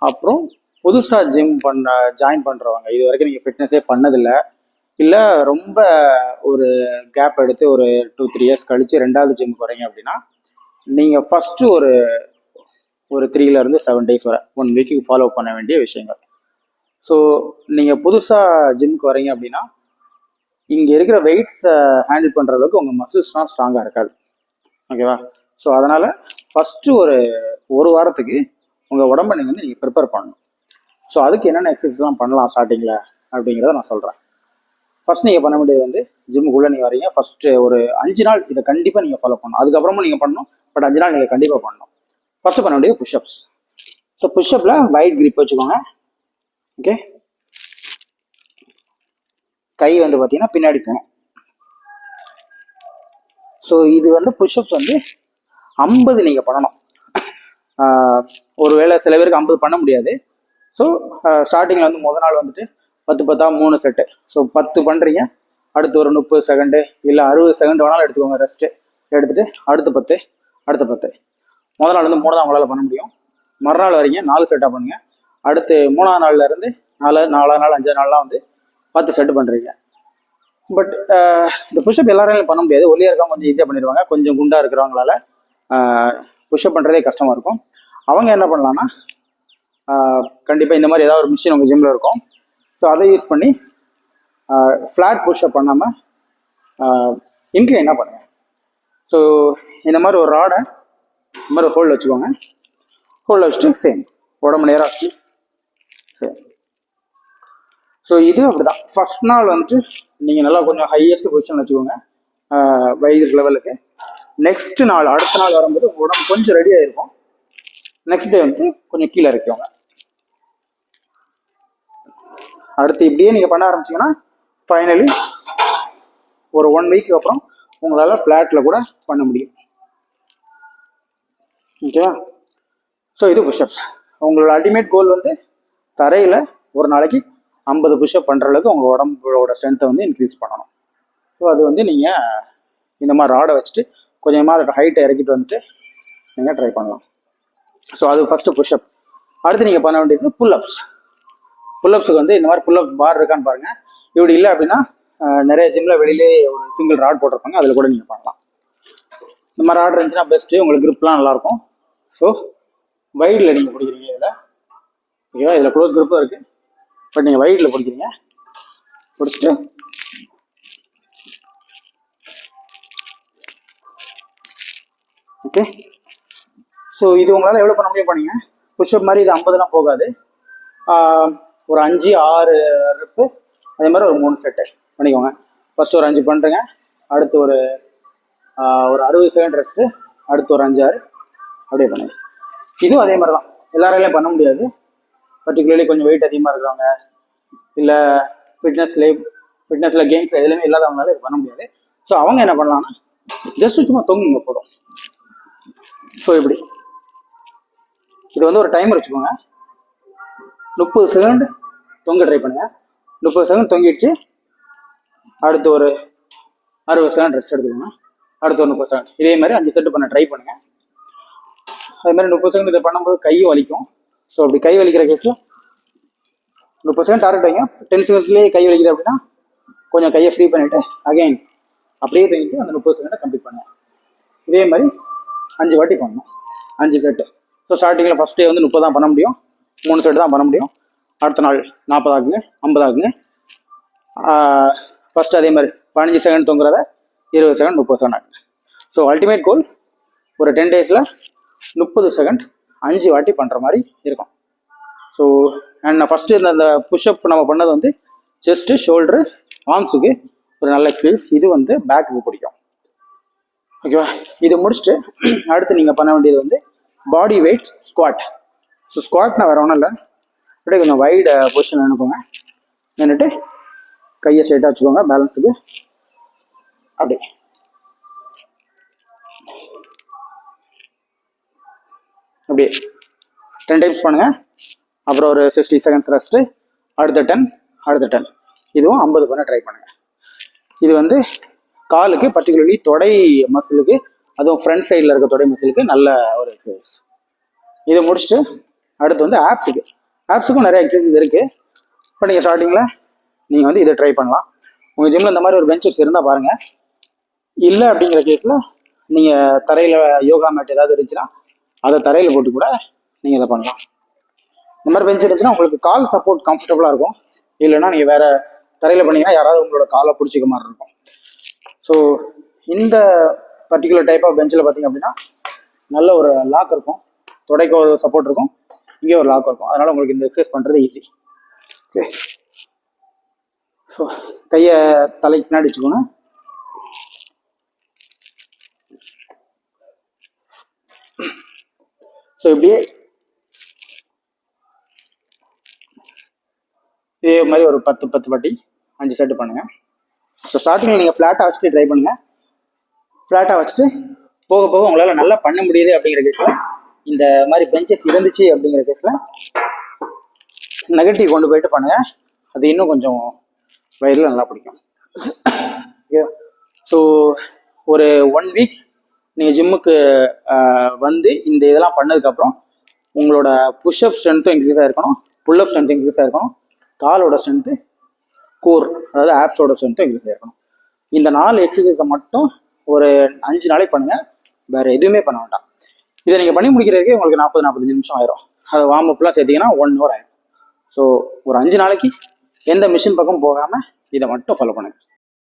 அப்புறம் புதுசாக ஜாயின் பண்ணுறவங்க, இது வரைக்கும் நீங்கள் ஃபிட்னஸே பண்ணதில்லை, இல்லை ரொம்ப ஒரு கேப் எடுத்து ஒரு 2-3 இயர்ஸ் கழித்து ரெண்டாவது ஜிம்முக்கு வரீங்க அப்படின்னா, நீங்கள் ஃபஸ்ட்டு ஒரு 3 to 7 days வரை 1 வீக்குக்கு ஃபாலோ பண்ண வேண்டிய விஷயங்கள். ஸோ நீங்கள் புதுசாக ஜிம்முக்கு வரீங்க அப்படின்னா, இங்கே இருக்கிற வெயிட்ஸை ஹேண்டில் பண்ணுற அளவுக்கு உங்கள் மசில்ஸ்லாம் ஸ்ட்ராங்காக இருக்காது. ஓகேவா? ஸோ அதனால் ஃபஸ்ட்டு ஒரு வாரத்துக்கு உங்கள் உடம்பை நீங்கள் ப்ரிப்பேர் பண்ணணும். ஸோ அதுக்கு என்னென்ன எக்ஸசைஸ்லாம் பண்ணலாம் ஸ்டார்டிங்கில் அப்படிங்கிறத நான் சொல்கிறேன். ஃபஸ்ட் நீங்கள் பண்ண வேண்டியது ஜிம்முக்குள்ளே நீங்கள் வரீங்க, ஃபஸ்ட்டு ஒரு 5 நாள் இதை கண்டிப்பாக நீங்கள் ஃபாலோ பண்ணணும். அதுக்கப்புறமா நீங்கள் பண்ணணும், பட் 5 நாள் நீங்கள் கண்டிப்பாக பண்ணணும். ஃபஸ்ட்டு பண்ண வேண்டியது புஷ்அப்ஸ். ஸோ புஷ்அப்பில் வைட் கிரிப் வச்சுக்கோங்க. ஓகே, கை பார்த்தீங்கன்னா பின்னாடி போகணும். ஸோ இது புஷ்அப்ஸ் 50 நீங்கள் பண்ணணும். ஒருவேளை சில பேருக்கு 50 பண்ண முடியாது. ஸோ ஸ்டார்டிங்கில் முதல் நாள் 10 3 செட்டு. ஸோ 10 பண்ணுறீங்க, அடுத்து ஒரு 30 செகண்டு இல்லை 60 செகண்ட் வேணாலும் எடுத்துக்கோங்க. ரெஸ்ட்டு எடுத்துகிட்டு அடுத்து 10 முதல் நாள் 3 தான் உங்களால் பண்ண முடியும். மறுநாள் வரீங்க 4 செட்டாக பண்ணுங்க. அடுத்து 3ஆவது நாள்லேருந்து 4 நாள் 5 நாள்லாம் 10 செட்டு பண்ணுறீங்க. பட் இந்த புஷ்அப் எல்லாராலையும் பண்ண முடியாது. ஒல்லியாக இருக்கவங்க கொஞ்சம் ஈஸியாக பண்ணிடுவாங்க. கொஞ்சம் குண்டாக இருக்கிறவங்களால புஷ்அப் பண்ணுறதே கஷ்டமாக இருக்கும். அவங்க என்ன பண்ணலான்னா, கண்டிப்பாக இந்த மாதிரி ஏதாவது ஒரு மிஷின் உங்கள் ஜிம்மில் இருக்கும். ஸோ அதை யூஸ் பண்ணி ஃப்ளாட் புஷ்அப் பண்ணாமல் இன்க்ளைனாக பண்ணுங்கள். ஸோ இந்த மாதிரி ஒரு ராடை இந்த மாதிரி ஹோல்டு வச்சுக்கோங்க. ஹோல்டு வச்சுட்டு சேம் உடம்பு நேராக வச்சு சேம். ஸோ இது அப்படி தான். ஃபஸ்ட் நாள் நீங்கள் நல்லா கொஞ்சம் ஹையஸ்ட் பொசிஷன் வச்சுக்கோங்க வயிறு லெவலுக்கு. நெக்ஸ்ட் நாள் அடுத்த நாள் வரும்போது உடம்பு கொஞ்சம் ரெடி ஆகிருக்கும். நெக்ஸ்ட் டே கொஞ்சம் கீழே இறக்கிக்கோங்க. அடுத்து இப்படியே நீங்கள் பண்ண ஆரம்பிச்சிங்கன்னா ஃபைனலி ஒரு 1 வீக்கு அப்புறம் உங்களால் ஃப்ளாட்டில் கூட பண்ண முடியும். ஓகேவா? ஸோ இது புஷ்அப்ஸ். உங்களோட அல்டிமேட் கோல் தரையில் ஒரு நாளைக்கு 50 புஷ்அப் பண்ணுற அளவுக்கு உங்கள் உடம்போட ஸ்ட்ரென்த்தை இன்க்ரீஸ் பண்ணணும். ஸோ அது நீங்கள் இந்த மாதிரி ராடை வச்சுட்டு கொஞ்சமாக அதை ஹைட்டை இறக்கிட்டு நீங்கள் ட்ரை பண்ணலாம். ஸோ அது ஃபஸ்ட்டு புஷ்அப். அடுத்து நீங்கள் பண்ண வேண்டியது புல்அப்ஸ். புல்அப்ஸுக்கு இந்த மாதிரி புல்அப்ஸ் பார் இருக்கான்னு பாருங்கள். இப்படி இல்லை அப்படின்னா நிறைய ஜிம்மில் வெளியிலே ஒரு சிங்கிள் ராட் போட்டிருப்பாங்க, அதில் கூட நீங்கள் பண்ணலாம். இந்த மாதிரி ராட் இருந்துச்சுன்னா பெஸ்ட்டு, உங்களுக்கு கிரிப்லாம் நல்லாயிருக்கும். ஸோ வைடில் நீங்கள் பிடிக்கிறீங்க இதில். ஓகேவா? இதில் க்ளோஸ் கிரிப்பும் இருக்குது, பட் நீங்கள் வைடில் பிடிக்கிறீங்க. பிடிச்சிட்டு ஓகே. ஸோ இது உங்களால் எவ்வளோ பண்ண முடியும் பண்ணீங்க. புஷ்அப் மாதிரி இது 50லாம் போகாது. ஒரு 5-6 ரெப்பு, அதே மாதிரி ஒரு 3 செட்டு பண்ணிக்கோங்க. ஃபஸ்ட்டு ஒரு 5 பண்ணுறேங்க, அடுத்து ஒரு 60 செகண்ட் ரெஸ்ட்டு, அடுத்து ஒரு 5-6 அப்படியே பண்ணுங்க. இதுவும் அதே மாதிரி தான், எல்லாராலையும் பண்ண முடியாது. பர்டிகுலர்லி கொஞ்சம் வெயிட் அதிகமாக இருக்கிறவங்க இல்லை ஃபிட்னஸில் கேம்ஸில் எதுலையுமே இல்லாதவங்களால இது பண்ண முடியாது. ஸோ அவங்க என்ன பண்ணலான்னா ஜஸ்ட் சும்மா தொங்குங்க போதும். ஸோ இப்படி இது ஒரு டைமர் வச்சுக்கோங்க. 30 செகண்ட் தொங்க ட்ரை பண்ணுங்க. 30 செகண்ட் தொங்கிடுச்சு, அடுத்து ஒரு 60 செகண்ட் ரெஸ்ட் எடுத்துக்கோங்க. அடுத்து ஒரு 30 செகண்ட் இதே மாதிரி 5 செட்டு பண்ண ட்ரை பண்ணுங்க. அதே மாதிரி 30 செகண்ட் இதை பண்ணும்போது கையும் வலிக்கும். ஸோ அப்படி கை வலிக்கிற கேஸில் 30 செகண்ட் டார்கெட் வைங்க. 10 செகண்ட்ஸ்லேயே கை வலிக்குது அப்படின்னா கொஞ்சம் கையை ஃப்ரீ பண்ணிவிட்டு அகைன் அப்படியே தங்கிட்டு அந்த 30 செகண்டை கம்ப்ளீட் பண்ணுங்க. இதே மாதிரி 5 வாட்டி பண்ணணும், 5 செட்டு. ஸோ ஸ்டார்டிங்கில் ஃபஸ்ட் டே 30 தான் பண்ண முடியும், 3 செட்டு தான் பண்ண முடியும். அடுத்த நாள் 40 ஆகுங்க, 50 ஆகுங்க. ஃபஸ்ட்டு அதே மாதிரி 15 செகண்ட் தொங்குறத 20 செகண்ட், 30 செகண்ட் ஆகுங்க. ஸோ அல்டிமேட் கோல் ஒரு 10 டேஸில் 30 செகண்ட் 5 வாட்டி பண்ணுற மாதிரி இருக்கும். ஸோ அண்ட் ஃபஸ்ட்டு இந்த புஷ்அப் நம்ம பண்ணது செஸ்ட்டு, ஷோல்டரு, ஆர்ம்ஸுக்கு ஒரு நல்ல எக்ஸசைஸ். இது பேக்குக்கு பிடிக்கும். ஓகேவா? இது முடிச்சுட்டு அடுத்து நீங்கள் பண்ண வேண்டியது பாடி வெயிட் ஸ்குவாட். ஸோ ஸ்குவாட்னா வேறு ஒன்றும் இல்லை, அப்படியே கொஞ்சம் வைடு பொசிஷன் நினைக்கோங்க. நின்றுட்டு கையை ஸ்ட்ரைட்டாக வச்சுக்கோங்க பேலன்ஸுக்கு. அப்படி அப்படியே 10 டைம்ஸ் பண்ணுங்கள். அப்புறம் ஒரு 60 செகண்ட்ஸ் ரெஸ்ட்டு, அடுத்த 10 இதுவும் 50 பண்ண ட்ரை பண்ணுங்கள். இது காலுக்கு பர்டிகுலர்லி தொடை மசிலுக்கு, அதுவும் ஃப்ரண்ட் சைடில் இருக்க தொடை மசிலுக்கு நல்ல ஒரு எக்ஸசைஸ். இதை முடிச்சுட்டு அடுத்து வந்து ஆப்ஸுக்கும் நிறைய எக்ஸசைஸ் இருக்குது. இப்போ நீங்கள் ஸ்டார்டிங்கில் நீங்கள் வந்து இதை ட்ரை பண்ணலாம். உங்கள் ஜிம்மில் இந்த மாதிரி ஒரு பெஞ்சஸ் இருந்தால் பாருங்கள். இல்லை அப்படிங்கிற கேஸில் நீங்கள் தரையில் யோகா மேட் ஏதாவது இருந்துச்சுன்னா அதை தரையில் போட்டு கூட நீங்கள் இதை பண்ணலாம். இந்த மாதிரி பெஞ்ச் இருந்துச்சுன்னா உங்களுக்கு கால் சப்போர்ட் கம்ஃபர்டபுளாக இருக்கும். இல்லைன்னா நீங்கள் வேறு தரையில் பண்ணிங்கன்னா யாராவது உங்களோட காலை பிடிச்சிக்க மாதிரி இருக்கும். ஸோ இந்த பர்டிகுலர் டைப் ஆஃப் பெஞ்சில் பார்த்தீங்க அப்படின்னா நல்ல ஒரு லாக் இருக்கும், தொடைக்கு ஒரு சப்போர்ட் இருக்கும், இங்கே ஒரு லாக் இருக்கும். அதனால் உங்களுக்கு இந்த எக்ஸசைஸ் பண்ணுறது ஈஸி. ஓகே, ஸோ கையை தலைக்கு பின்னாடி வச்சுக்கோங்க. ஸோ இப்படியே இதே மாதிரி ஒரு 10 வாட்டி 5 செட்டு பண்ணுங்கள். ஸோ ஸ்டார்டிங்கில் நீங்கள் ஃப்ளாட்டாக வச்சுட்டு ட்ரை பண்ணுங்கள். ஃப்ளாட்டாக வச்சுட்டு போக போக உங்களால் நல்லா பண்ண முடியுது அப்படிங்கிற கேஸில், இந்த மாதிரி பெஞ்சஸ் இருந்துச்சு அப்படிங்கிற கேஸில் நெகட்டிவ் கொண்டு போயிட்டு பண்ணுங்கள். அது இன்னும் கொஞ்சம் வயிறில் நல்லா பிடிக்கும். ஸோ ஒரு 1 வீக் நீங்கள் ஜிம்முக்கு வந்து இந்த இதெல்லாம் பண்ணதுக்கப்புறம் உங்களோட புஷ்அப் ஸ்ட்ரென்த்தும் இன்க்ரீஸ் ஆகிருக்கணும், புல்அப் ஸ்ட்ரென்த்தும் இன்க்ரீஸ் ஆகிருக்கணும், காலோட ஸ்ட்ரென்த்து, கோர் அதாவது ஆப்ஸோட ஸ்ட்ரென்த்தும் இன்க்ரீஸ் ஆகிருக்கணும். இந்த 4 எக்ஸசைஸை மட்டும் ஒரு 5 நாளைக்கு பண்ணுங்கள். வேறு எதுவுமே பண்ண வேண்டாம். இதை நீங்கள் பண்ணி முடிக்கிறதுக்கே உங்களுக்கு 40-45 நிமிஷம் ஆயிரும். அதை வார்ம் அப்லாம் சேர்த்திங்கன்னா 1 hour ஆயிரும். ஸோ ஒரு 5 நாளைக்கு எந்த மிஷின் பக்கம் போகாமல் இதை மட்டும் ஃபாலோ பண்ணுங்கள்.